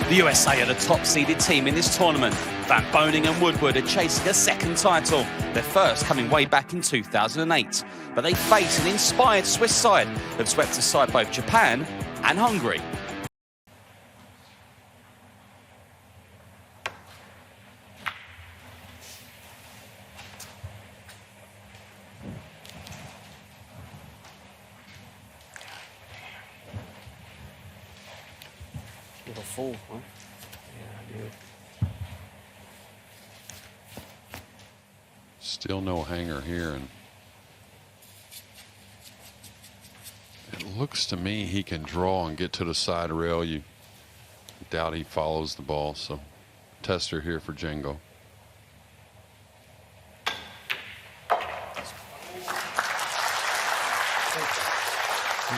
The USA are the top-seeded team in this tournament. Van Boning and Woodward are chasing a second title, their first coming way back in 2008. But they face an inspired Swiss side that swept aside both Japan and Hungary. Little full, huh? Yeah, dude. Still no hanger here, and it looks to me he can draw and get to the side rail. You doubt he follows the ball, so tester here for Django.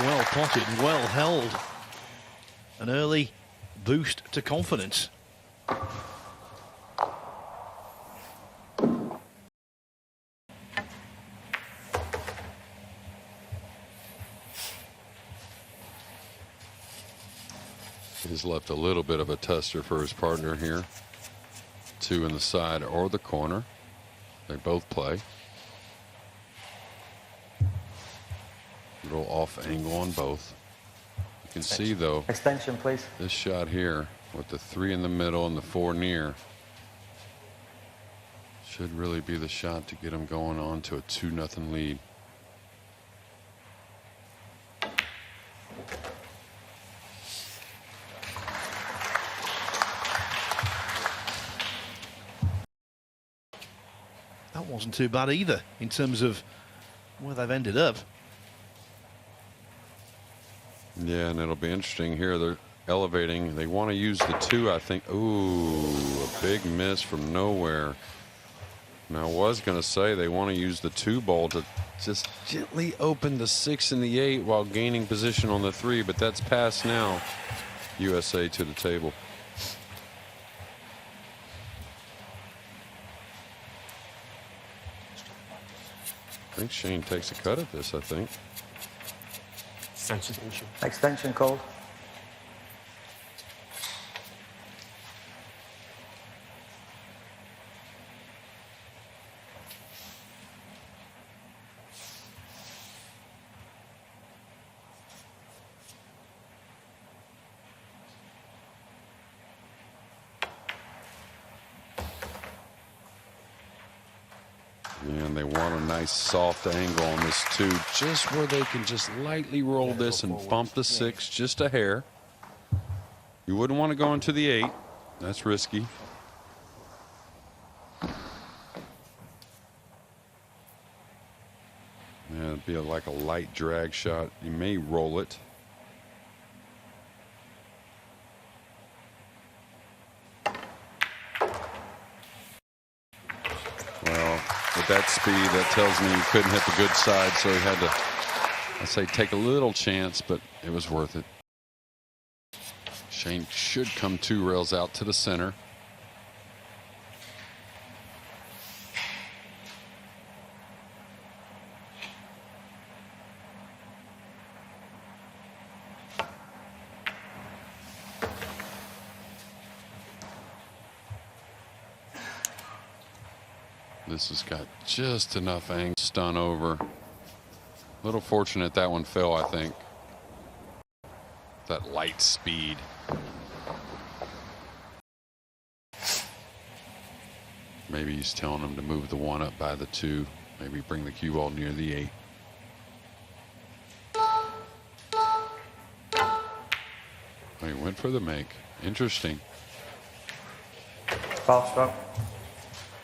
Well potted and well held. An early boost to confidence. He's left a little bit of a tester for his partner here. Two in the side or the corner. They both play. Little off angle on both. You can see though, Extension, please. this shot here with the 3 in the middle and the 4 near should really be the shot to get him going on to a 2-0 lead. That wasn't too bad either in terms of where they've ended up. Yeah, and it'll be interesting here. They're elevating. They want to use the 2, I think. Ooh, a big miss from nowhere. Now, I was going to say they want to use the 2 ball to just gently open the 6 and the 8 while gaining position on the 3, but that's passed now. USA to the table. I think Shane takes a cut at this, I think. Extension called. And they want a nice soft angle on this 2, just where they can just lightly roll this and bump the 6 just a hair. You wouldn't want to go into the 8. That's risky. Yeah, it'd be like a light drag shot. You may roll it. With that speed, that tells me he couldn't hit the good side, so he had to, I say, take a little chance, but it was worth it. Shane should come 2 rails out to the center. This has got just enough angle, stun over. A little fortunate that one fell, I think. That light speed. Maybe he's telling him to move the 1 up by the 2. Maybe bring the cue ball near the 8. He went for the make. Interesting. Fast stroke.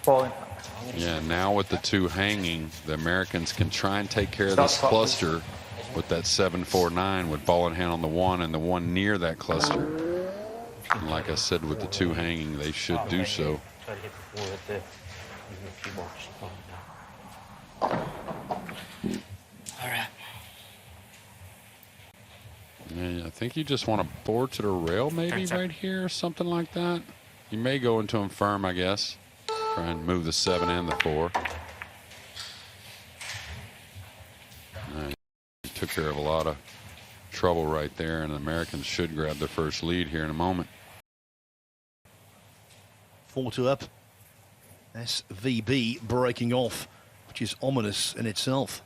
Falling. Yeah, now with the 2 hanging, the Americans can try and take care of this cluster with that 7-4-9 with ball in hand on the 1 and the 1 near that cluster. And like I said, with the 2 hanging, they should do so. Yeah, I think you just want to bore to the rail maybe right here or something like that. You may go into him firm, I guess. Try and move the 7 and the 4. He took care of a lot of trouble right there, and the Americans should grab their first lead here in a moment. 4-2 up. SVB breaking off, which is ominous in itself.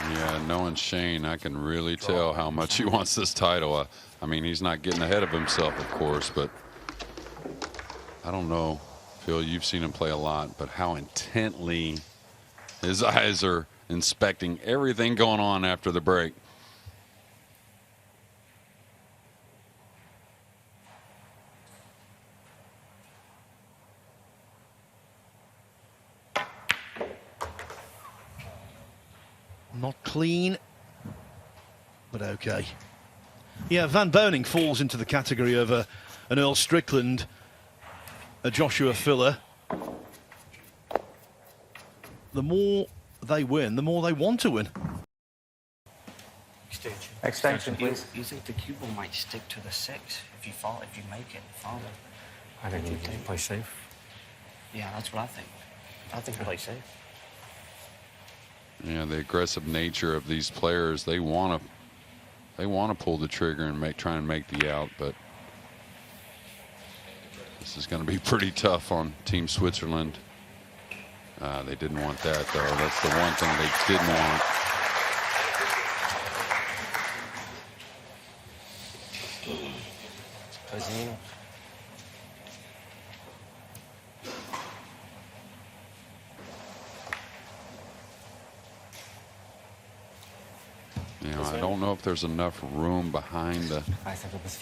Yeah, knowing Shane, I can really tell how much he wants this title. I mean, he's not getting ahead of himself, of course, but I don't know, Phil, you've seen him play a lot, but how intently his eyes are inspecting everything going on after the break. Not clean, but okay. Yeah, Van Boning falls into the category of an Earl Strickland, a Joshua Filler. The more they win, the more they want to win. Extension, please. You think the cue ball might stick to the 6 if you make it follow? I think you can play safe. Yeah, that's what I think. I think play safe. Yeah, the aggressive nature of these players, they want to pull the trigger and try and make the out, but this is going to be pretty tough on Team Switzerland. They didn't want that, though. That's the one thing they didn't want. You know, I don't know if there's enough room behind the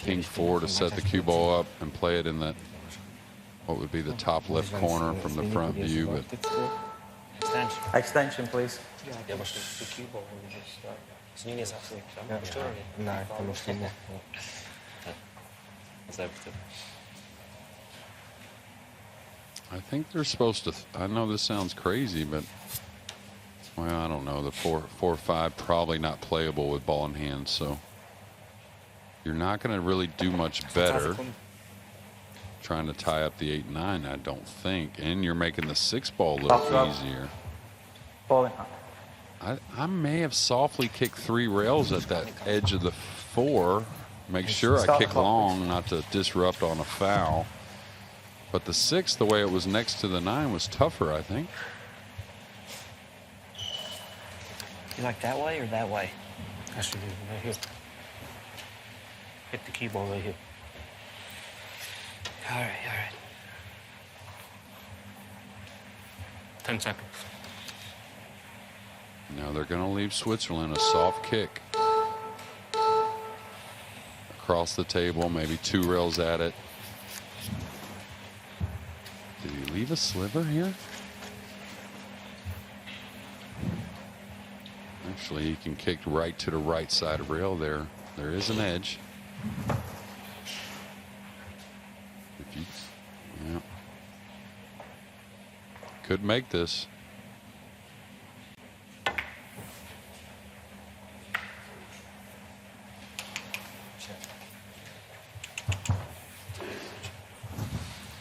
King 4 to set the cue ball up and play it in that, what would be the top left corner from the front view, but Extension, please. Ja, maar de cue ball is niet eens afsluit. Nee, dat moest niet. I think they're supposed to. I know this sounds crazy, but well, I don't know. The 4-5 probably not playable with ball in hand, so you're not going to really do much better trying to tie up the 8-9. I don't think, and you're making the 6 ball look easier. Ball in. I may have softly kicked 3 rails at that edge of the 4. Make sure I kick long, not to disrupt on a foul. But the 6, the way it was next to the 9, was tougher, I think. You like that way or that way? Actually, right here. Hit the cue ball right here. All right, all right. 10 seconds. Now they're going to leave Switzerland a soft kick. Across the table, maybe 2 rails at it. Did he leave a sliver here? Actually, he can kick right to the right side rail there. There is an edge. Yeah. Could make this.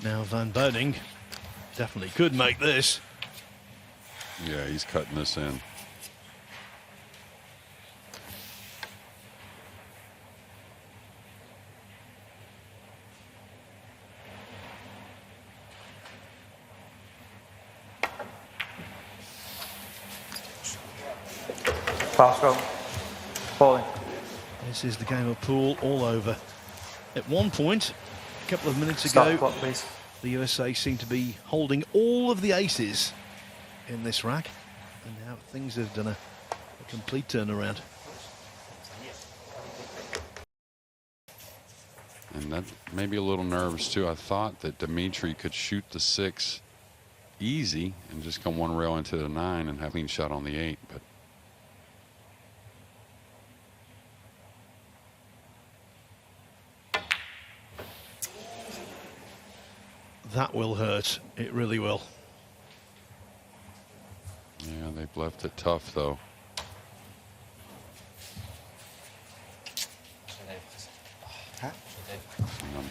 Now Van Boning definitely could make this. Yeah, he's cutting this in. Pass roll. Ball in. This is the game of pool all over. At one point, a couple of minutes Stop ago, clock, please. the USA seemed to be holding all of the aces in this rack, and now things have done a complete turnaround. And that may be a little nervous too. I thought that Dimitri could shoot the 6 easy and just come 1 rail into the 9 and have a clean shot on the 8, but That will hurt. It really will. yeah, they've left it tough though. Huh? And I'm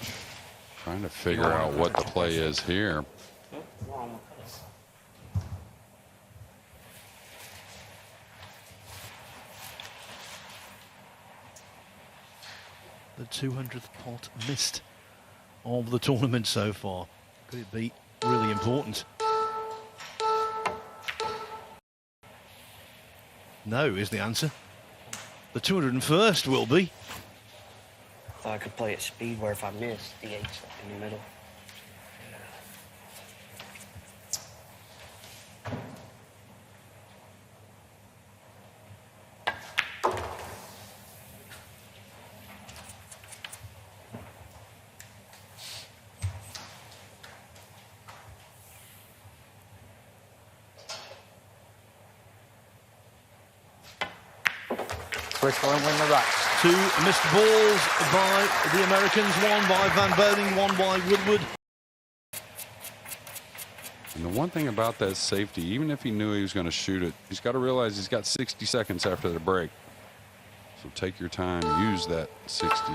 trying to figure out what the play is here. The 200th pot missed of the tournament so far. Could it be really important? No is the answer. The 201st will be. Thought I could play at speed where if I missed, the 8's in the middle. Switzerland win the racks. 2 missed balls by the Americans, 1 by Van Boning, 1 by Woodward. And the one thing about that safety, even if he knew he was going to shoot it, he's got to realize he's got 60 seconds after the break. So take your time, use that 60.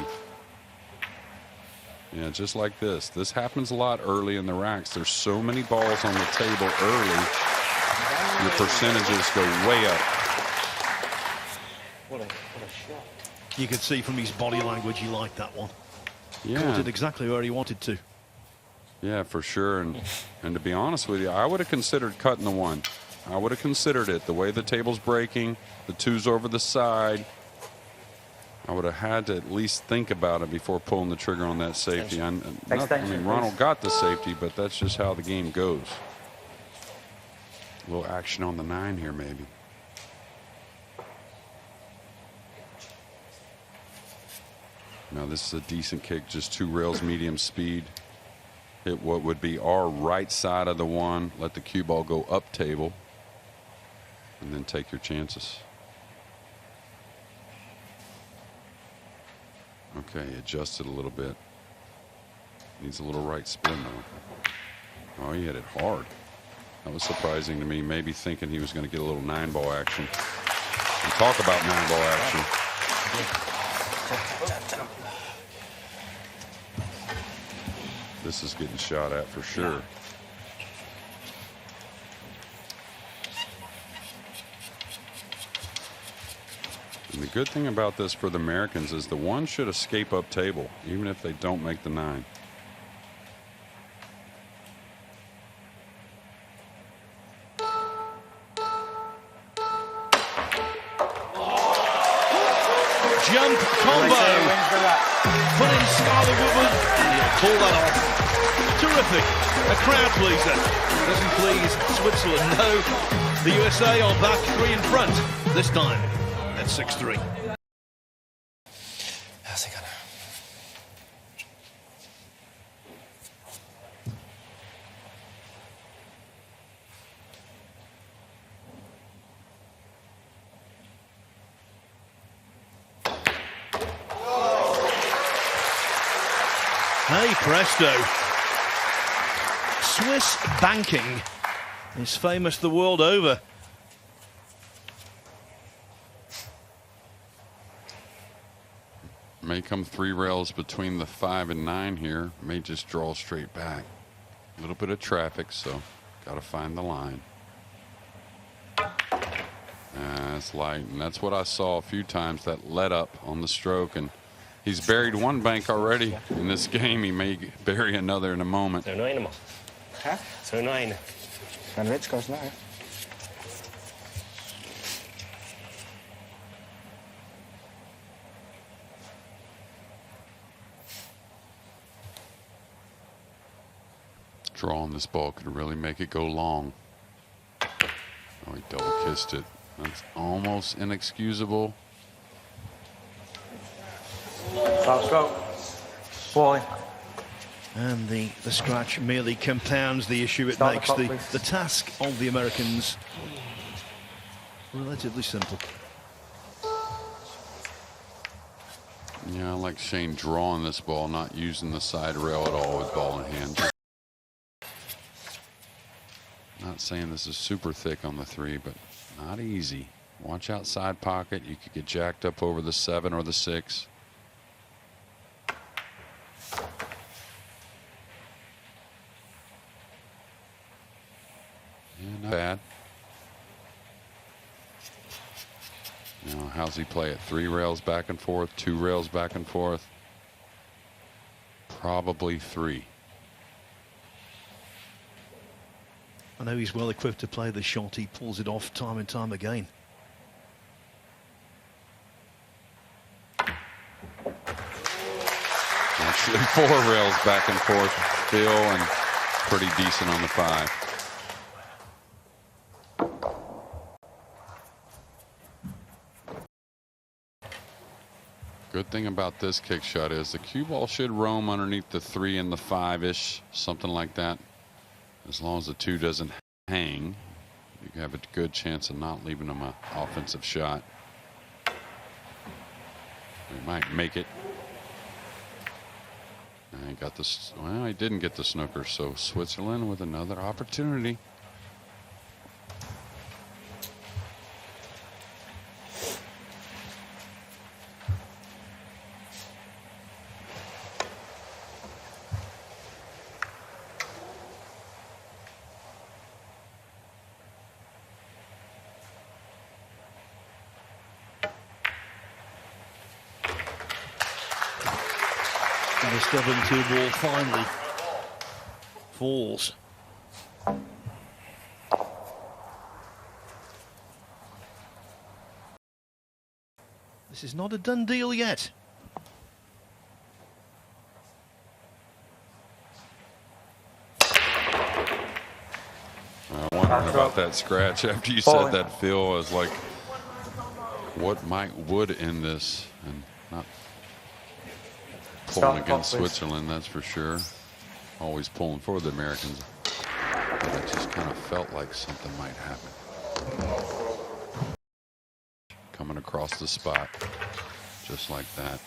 Yeah, just like this. This happens a lot early in the racks. There's so many balls on the table early, your percentages go way up. What a shot. You could see from his body language he liked that one. Yeah. Caught it exactly where he wanted to. Yeah, for sure. And to be honest with you, I would have considered cutting the 1. I would have considered it. The way the table's breaking, the 2's over the side. I would have had to at least think about it before pulling the trigger on that safety. I mean, Ronald got the safety, but that's just how the game goes. A little action on the 9 here, maybe. Now this is a decent kick, just 2 rails, medium speed. Hit what would be our right side of the 1. Let the cue ball go up table. And then take your chances. Okay, adjusted a little bit. Needs a little right spin though. Oh, he hit it hard. That was surprising to me. Maybe thinking he was going to get a little 9-ball action. And talk about 9-ball action. This is getting shot at for sure. And the good thing about this for the Americans is the 1 should escape up table, even if they don't make the 9. Jump combo. Put in Scarlett Woodward, and he'll pull that off. Terrific. A crowd pleaser. Doesn't please Switzerland. No, the USA are back 3 in front. This time at 6-3. Hey presto. Swiss banking is famous the world over. May come 3 rails between the 5 and 9 here. May just draw straight back. A little bit of traffic, so got to find the line. That's light, and that's what I saw a few times, that let up on the stroke. And he's buried 1 bank already in this game. He may bury another in a moment. So 9 more. Huh? So 9. And Rich goes now. Drawing this ball could really make it go long. Oh, he double kissed it. That's almost inexcusable. Top stroke. Boy. And the scratch merely compounds the issue. It Start makes the clock, the task of the Americans relatively simple. Yeah, I like Shane drawing this ball, not using the side rail at all with ball in hand. Not saying this is super thick on the 3, but not easy. Watch outside pocket. You could get jacked up over the 7 or the 6. Yeah, not bad. Now, how's he play it? 3 rails back and forth, 2 rails back and forth. Probably 3. I know he's well equipped to play the shot. He pulls it off time and time again. Actually 4 rails back and forth, Phil, and pretty decent on the 5. Good thing about this kick shot is the cue ball should roam underneath the 3 and the 5-ish, something like that. As long as the 2 doesn't hang, you have a good chance of not leaving them an offensive shot. They might make it. I got this. Well, I didn't get the snooker, so Switzerland with another opportunity. And the stubborn 2-ball finally falls. This is not a done deal yet. I wondered about that scratch after you said that, Phil. I was like, what would end this? And not pulling against Switzerland, that's for sure. Always pulling for the Americans. But I just kind of felt like something might happen. Coming across the spot, just like that.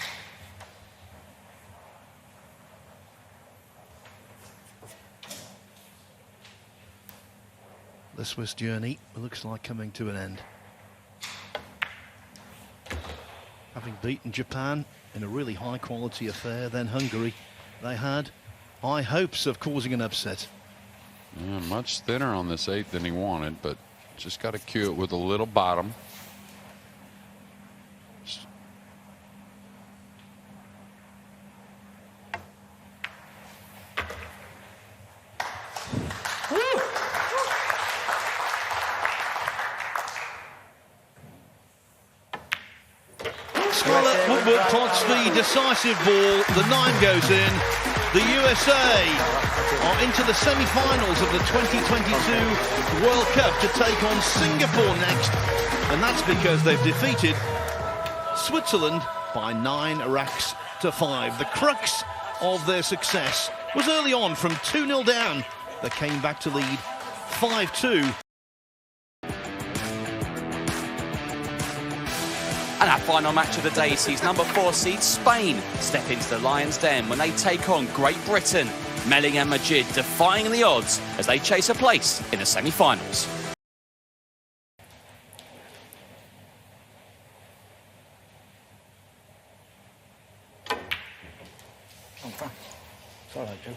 The Swiss journey looks like coming to an end. Having beaten Japan in a really high quality affair, then Hungary, they had high hopes of causing an upset. Yeah, much thinner on this 8 than he wanted, but just got to cue it with a little bottom. Woodward plots the decisive ball. The 9 goes in. The USA are into the semi-finals of the 2022 World Cup to take on Singapore next. And that's because they've defeated Switzerland by 9 racks to 5. The crux of their success was early on from 2-0 down. They came back to lead 5-2. And our final match of the day sees number 4 seed Spain step into the Lions' Den when they take on Great Britain. Melling and Majid defying the odds as they chase a place in the semi-finals. It's all right, Jim.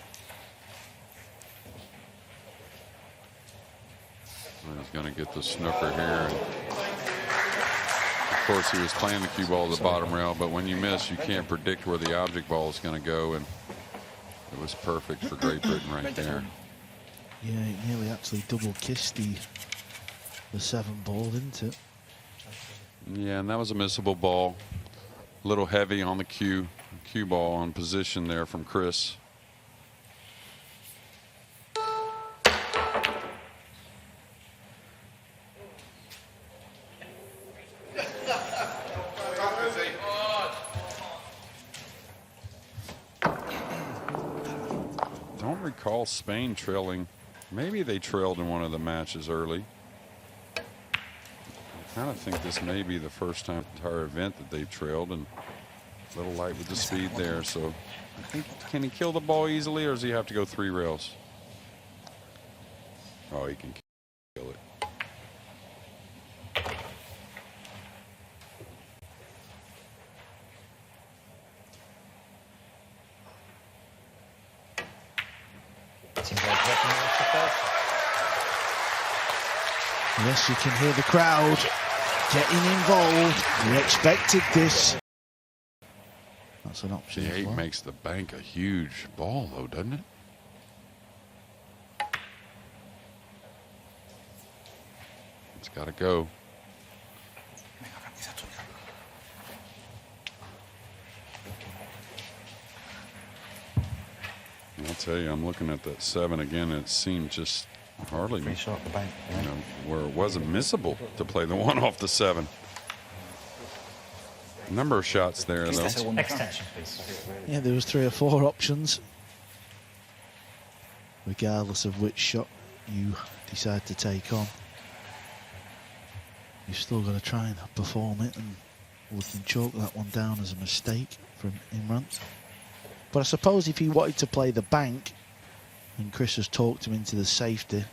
He's going to get the snooker here. Of course, he was playing the cue ball to the bottom rail, but when you miss, you can't predict where the object ball is going to go, and it was perfect for Great Britain right there. Yeah, it nearly actually double kissed the 7 ball, didn't it? Yeah, and that was a missable ball. A little heavy on the cue ball on position there from Chris. Don't recall Spain trailing. Maybe they trailed in one of the matches early. I kind of think this may be the first time entire event that they've trailed, and a little light with the speed there. So I think, can he kill the ball easily, or does he have to go 3 rails? Oh, he can kill it. Yes, you can hear the crowd getting involved. We expected this. That's an option. The as 8 well. makes the bank a huge ball, though, doesn't it? It's got to go. I'll tell you, I'm looking at that 7 again. It seemed just hardly, Pretty short the bank. you know, where it wasn't missable to play the 1 off the 7. Number of shots there, though. Extension, please. Yeah, there was 3 or 4 options. Regardless of which shot you decide to take on, you've still got to try and perform it, and we can chalk that one down as a mistake from Imran. But I suppose if he wanted to play the bank, and Chris has talked him into the safety,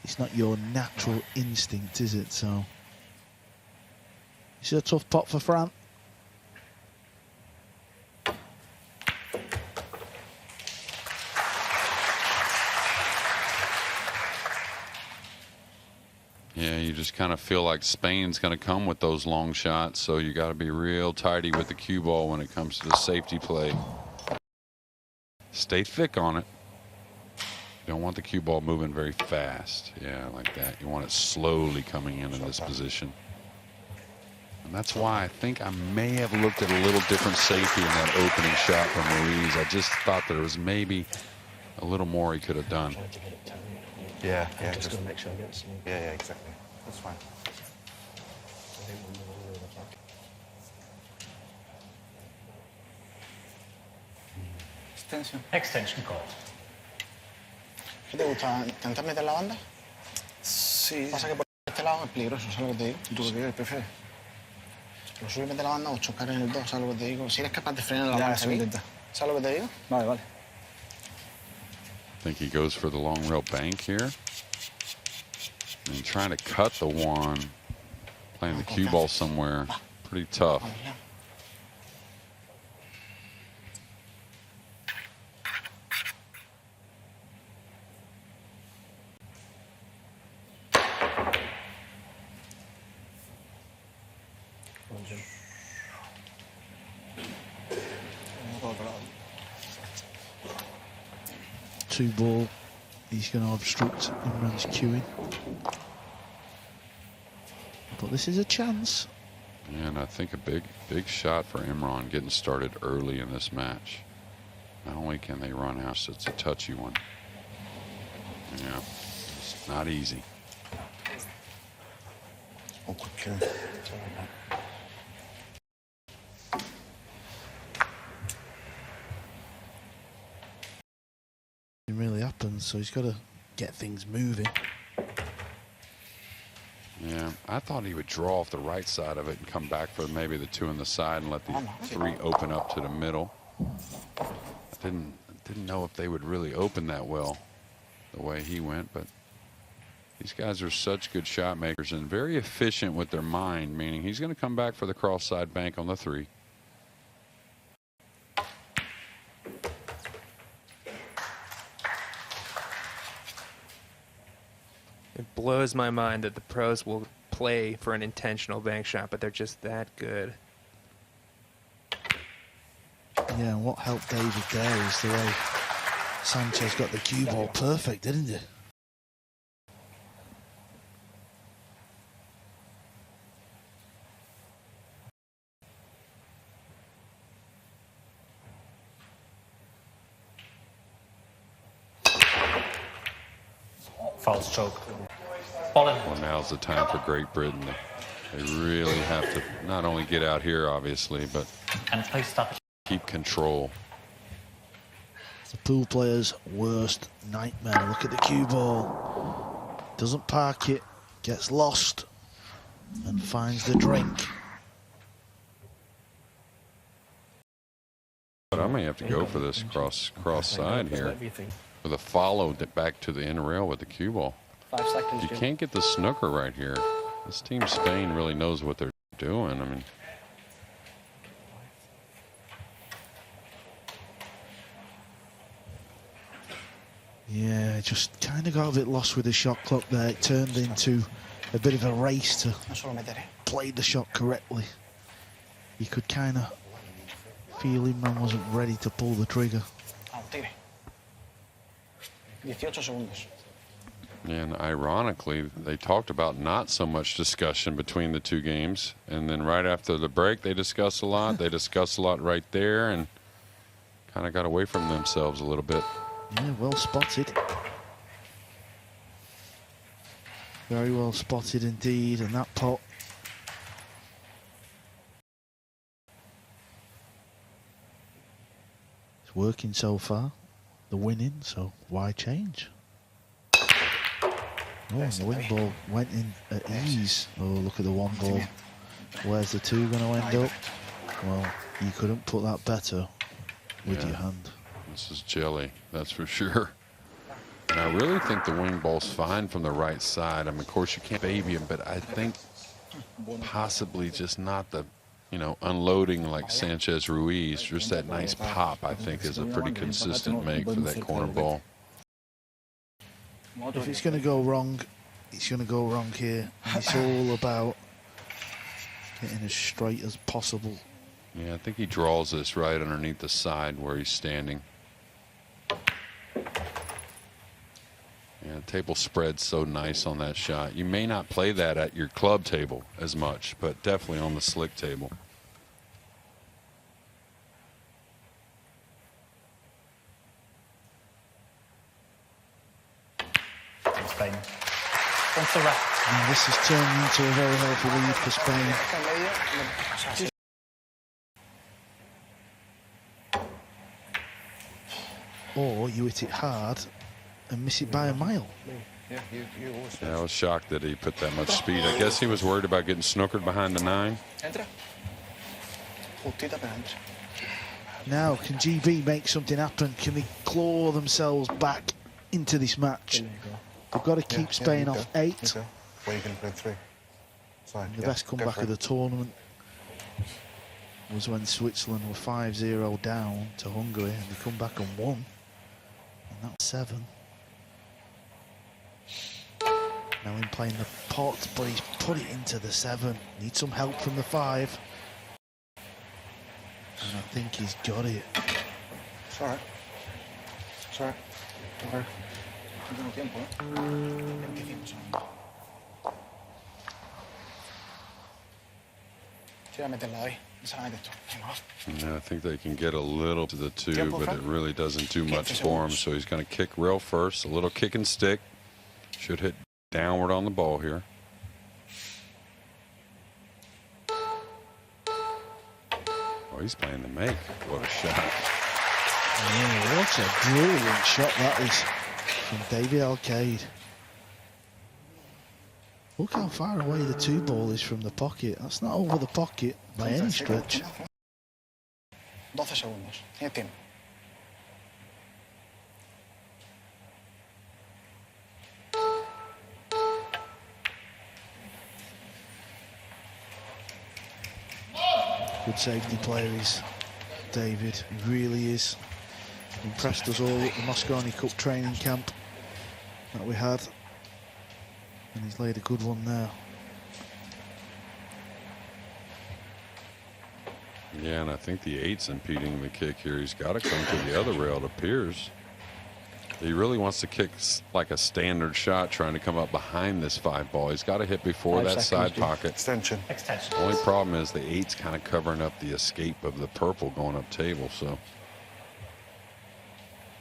it's not your natural instinct, is it? So it's a tough pot for Fran. Yeah, you just kind of feel like Spain's going to come with those long shots, so you got to be real tidy with the cue ball when it comes to the safety play. Stay thick on it. You don't want the cue ball moving very fast. Yeah, like that. You want it slowly coming in this position. And that's why I think I may have looked at a little different safety in that opening shot from Ruiz. I just thought there was maybe a little more he could have done. Yeah, I'm just going to make sure I get some. yeah, exactly. That's fine. Extension called. ¿Qué te gusta? ¿Intentar meter la banda? Sí. Pasa que por este lado es peligroso, ¿sabes lo que te digo? ¿Tú qué prefieres? ¿Lo suyo meter la banda o chocar en el 2? ¿Sabes lo que te digo? Si eres capaz de frenar la banda, ¿sabes lo que te digo? Vale, vale. I think he goes for the long rail bank here. And trying to cut the 1, playing the cue ball somewhere. Pretty tough. Vamos, ya. Two ball, he's going to obstruct Imran's cueing. But this is a chance. And I think a big shot for Imran getting started early in this match. Not only can they run out, it's a touchy one. Yeah, it's not easy. It really happens, so he's got to get things moving. Yeah, I thought he would draw off the right side of it and come back for maybe the 2 on the side and let the 3 open up to the middle. I didn't know if they would really open that well the way he went, but these guys are such good shot makers and very efficient with their mind, meaning he's going to come back for the cross side bank on the 3. It blows my mind that the pros will play for an intentional bank shot, but they're just that good. Yeah, and what helped David there is the way Sanchez got the cue ball perfect, didn't he? False choke. Ball in. Well, now's the time for Great Britain. They really have to not only get out here, obviously, but And play stop. keep control. The pool player's worst nightmare. Look at the cue ball. Doesn't park it, gets lost, and finds the drink. But I may have to go for this cross side here with a follow back to the end rail with the cue ball. 5 seconds. You Jim. can't get the snooker right here. This team Spain really knows what they're doing. I mean, Yeah, just kind of got a bit lost with the shot clock there. It turned into a bit of a race to No solo meter, ¿eh? play the shot correctly. You could kind of feel Imran wasn't ready to pull the trigger. Tigre. 18 segundos. And ironically, they talked about not so much discussion between the two games. And then right after the break, they discussed a lot. They discussed a lot right there and kind of got away from themselves a little bit. Yeah, well spotted. Very well spotted indeed, and that pot. It's working so far. The winning, so why change? Oh, and the wing ball went in at ease. Oh, look at the one ball. Where's the two going to end up? Well, you couldn't put that better with your hand. This is jelly, that's for sure. And I really think the wing ball's fine from the right side. I mean, of course, you can't baby him, but I think possibly just not the, you know, unloading like Sanchez Ruiz. Just that nice pop, I think, is a pretty consistent make for that corner ball. If it's going to go wrong, it's going to go wrong here. And it's all about getting as straight as possible. Yeah, I think he draws this right underneath the side where he's standing. Yeah, table spread's so nice on that shot. You may not play that at your club table as much, but definitely on the slick table. Spain. Now this has turned into a very healthy lead for Spain. Or you hit it hard and miss it by a mile. Yeah, I was shocked that he put that much speed. I guess he was worried about getting snookered behind the 9. Now, can GB make something happen? Can they claw themselves back into this match? They've got to keep Spain off 8. Well, you can play 3. The best comeback of the tournament was when Switzerland were 5-0 down to Hungary and they come back and won. And that's 7. Now him playing the pot, but he's put it into the 7. Needs some help from the 5. And I think he's got it. It's all right. It's all right. Don't worry. No tengo tiempo, ¿eh? 25 segundos. Sí, voy a meterla ahí. Esa la metes tú. Venga, va. Yeah, I think they can get a little to the 2, but it really doesn't do much for him. So he's going to kick rail first. A little kick and stick. Should hit downward on the ball here. Oh, he's playing the make. What a shot. Yeah, what a brilliant shot that is from David Alcaide. Look how far away the 2 ball is from the pocket. That's not over the pocket by any stretch. 12 segundos. Tienes tiempo. Good safety player is David. He really is. Impressed us all at the Mosconi Cup training camp that we had. And he's laid a good one there. Yeah, and I think the 8's impeding the kick here. He's got to come to the other rail, it appears. He really wants to kick like a standard shot, trying to come up behind this 5 ball. He's got to hit before that side pocket. Extension. Only problem is the 8's kind of covering up the escape of the purple going up table, so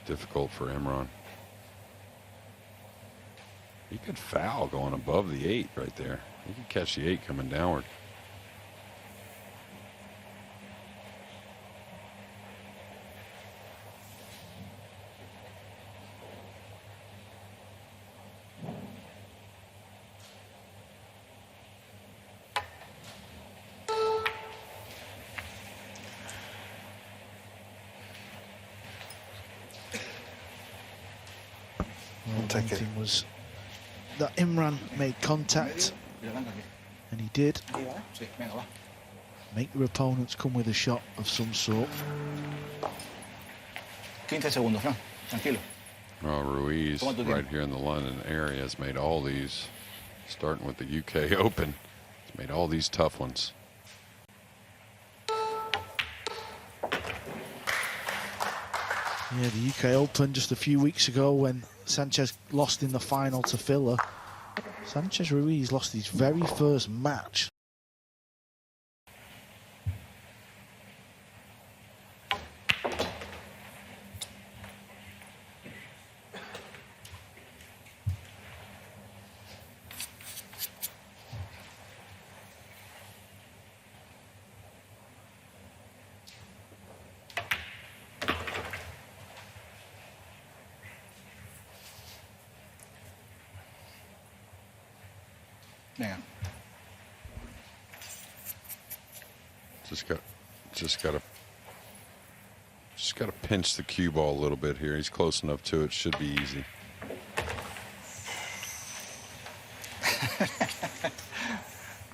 difficult for Imran. He could foul going above the 8 right there. He could catch the 8 coming downward. One thing was that Imran made contact, and he did. Make your opponents come with a shot of some sort. 15 segundos, Fran. Tranquilo. Well, Ruiz, right here in the London area, has made all these, starting with the UK Open, he's made all these tough ones. Yeah, the UK Open just a few weeks ago when Sanchez lost in the final to Filler. Sanchez Ruiz lost his very first match. Venga. Just gotta pinch the cue ball a little bit here. He's close enough to it. Should be easy.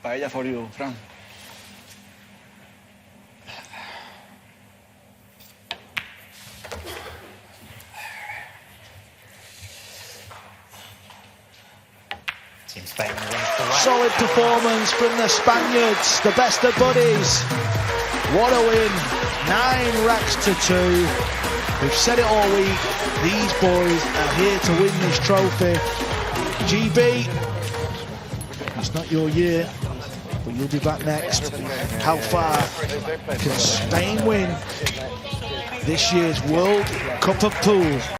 Paella for you, Fran. Solid performance from the Spaniards, the best of buddies. What a win, 9 racks to 2. We've said it all week, these boys are here to win this trophy. GB, it's not your year, but you'll be back next. How far can Spain win this year's World Cup of Pool?